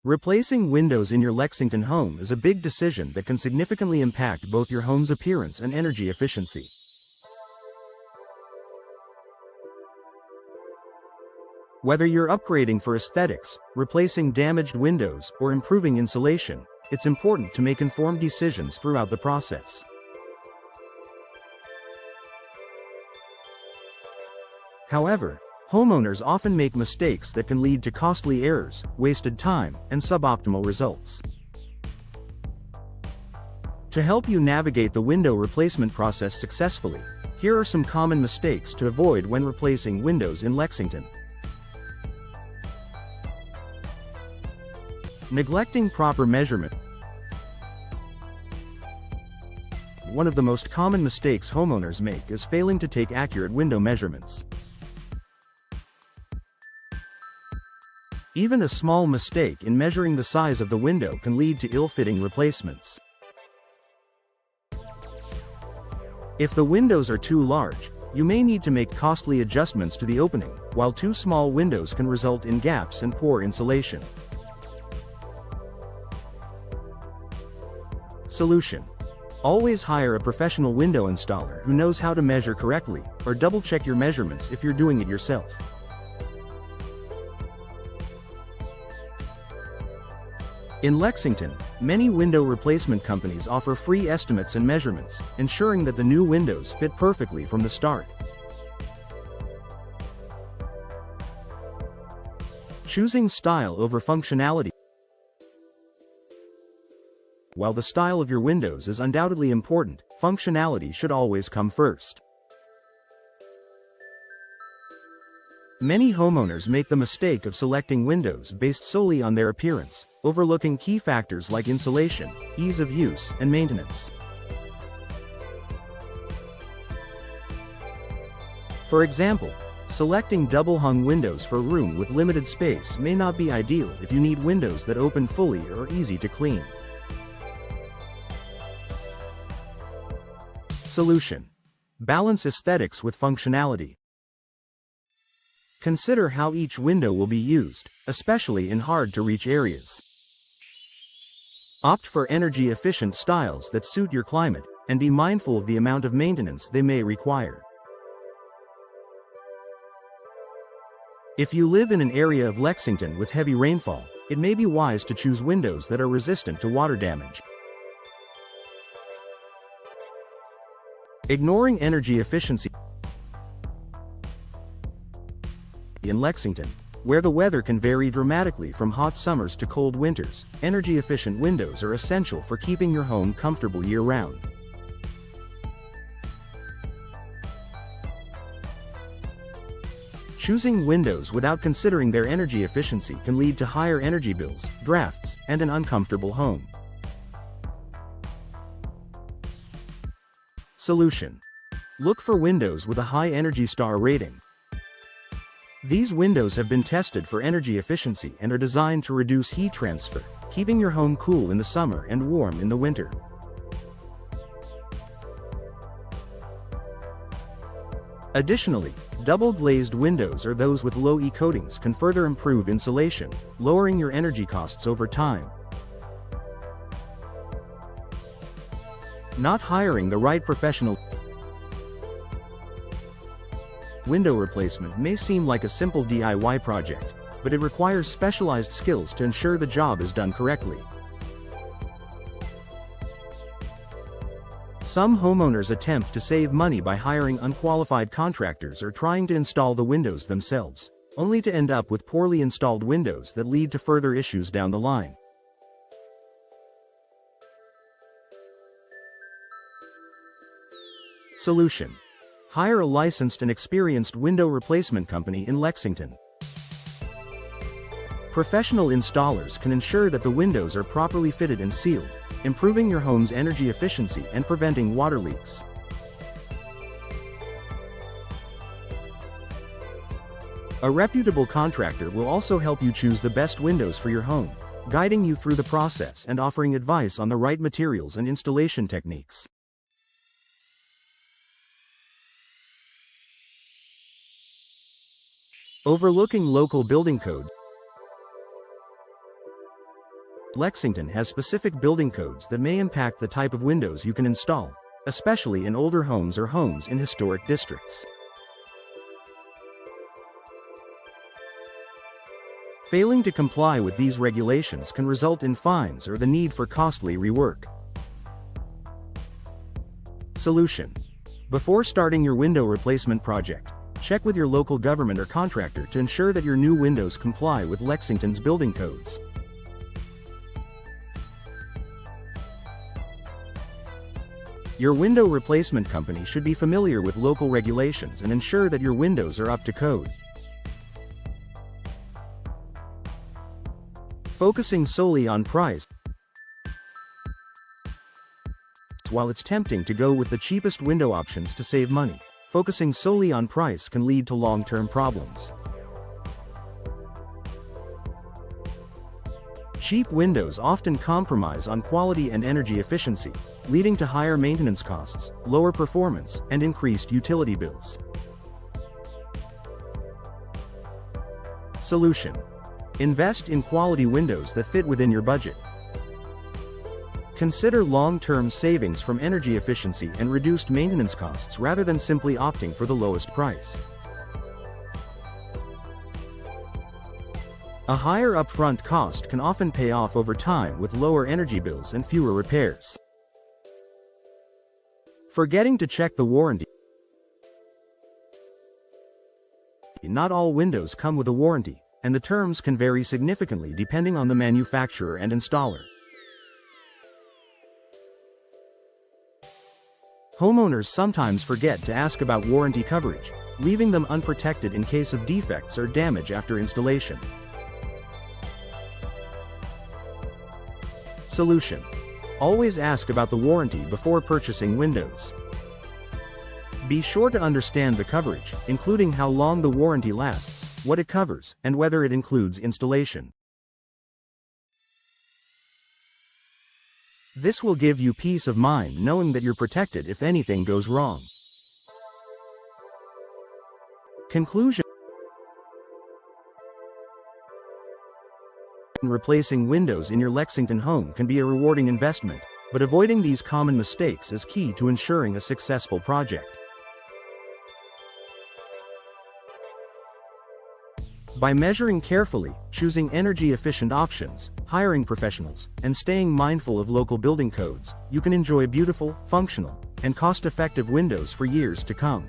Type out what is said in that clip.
Replacing windows in your Lexington home is a big decision that can significantly impact both your home's appearance and energy efficiency. Whether you're upgrading for aesthetics, replacing damaged windows, or improving insulation, it's important to make informed decisions throughout the process. However, homeowners often make mistakes that can lead to costly errors, wasted time, and suboptimal results. To help you navigate the window replacement process successfully, here are some common mistakes to avoid when replacing windows in Lexington. Neglecting proper measurement. One of the most common mistakes homeowners make is failing to take accurate window measurements. Even a small mistake in measuring the size of the window can lead to ill-fitting replacements. If the windows are too large, you may need to make costly adjustments to the opening, while too small windows can result in gaps and poor insulation. Solution: always hire a professional window installer who knows how to measure correctly, or double-check your measurements if you're doing it yourself. In Lexington, many window replacement companies offer free estimates and measurements, ensuring that the new windows fit perfectly from the start. Choosing style over functionality. While the style of your windows is undoubtedly important, functionality should always come first. Many homeowners make the mistake of selecting windows based solely on their appearance, overlooking key factors like insulation, ease of use, and maintenance. For example, selecting double-hung windows for a room with limited space may not be ideal if you need windows that open fully or are easy to clean. Solution: balance aesthetics with functionality. Consider how each window will be used, especially in hard-to-reach areas. Opt for energy-efficient styles that suit your climate, and be mindful of the amount of maintenance they may require. If you live in an area of Lexington with heavy rainfall, it may be wise to choose windows that are resistant to water damage. Ignoring energy efficiency. In Lexington, where the weather can vary dramatically from hot summers to cold winters, energy-efficient windows are essential for keeping your home comfortable year-round. Choosing windows without considering their energy efficiency can lead to higher energy bills, drafts, and an uncomfortable home. Solution: look for windows with a high Energy Star rating. These windows have been tested for energy efficiency and are designed to reduce heat transfer, keeping your home cool in the summer and warm in the winter. Additionally, double-glazed windows or those with low E coatings can further improve insulation, lowering your energy costs over time. Not hiring the right professional. Window replacement may seem like a simple DIY project, but it requires specialized skills to ensure the job is done correctly. Some homeowners attempt to save money by hiring unqualified contractors or trying to install the windows themselves, only to end up with poorly installed windows that lead to further issues down the line. Solution: hire a licensed and experienced window replacement company in Lexington. Professional installers can ensure that the windows are properly fitted and sealed, improving your home's energy efficiency and preventing water leaks. A reputable contractor will also help you choose the best windows for your home, guiding you through the process and offering advice on the right materials and installation techniques. Overlooking local building codes. Lexington has specific building codes that may impact the type of windows you can install, especially in older homes or homes in historic districts. Failing to comply with these regulations can result in fines or the need for costly rework. Solution: before starting your window replacement project, check with your local government or contractor to ensure that your new windows comply with Lexington's building codes. Your window replacement company should be familiar with local regulations and ensure that your windows are up to code. Focusing solely on price. While it's tempting to go with the cheapest window options to save money, focusing solely on price can lead to long-term problems. Cheap windows often compromise on quality and energy efficiency, leading to higher maintenance costs, lower performance, and increased utility bills. Solution: invest in quality windows that fit within your budget. Consider long-term savings from energy efficiency and reduced maintenance costs rather than simply opting for the lowest price. A higher upfront cost can often pay off over time with lower energy bills and fewer repairs. Forgetting to check the warranty. Not all windows come with a warranty, and the terms can vary significantly depending on the manufacturer and installer. Homeowners sometimes forget to ask about warranty coverage, leaving them unprotected in case of defects or damage after installation. Solution: always ask about the warranty before purchasing windows. Be sure to understand the coverage, including how long the warranty lasts, what it covers, and whether it includes installation. This will give you peace of mind knowing that you're protected if anything goes wrong. Conclusion: replacing windows in your Lexington home can be a rewarding investment, but avoiding these common mistakes is key to ensuring a successful project. By measuring carefully, choosing energy-efficient options, hiring professionals, and staying mindful of local building codes, you can enjoy beautiful, functional, and cost-effective windows for years to come.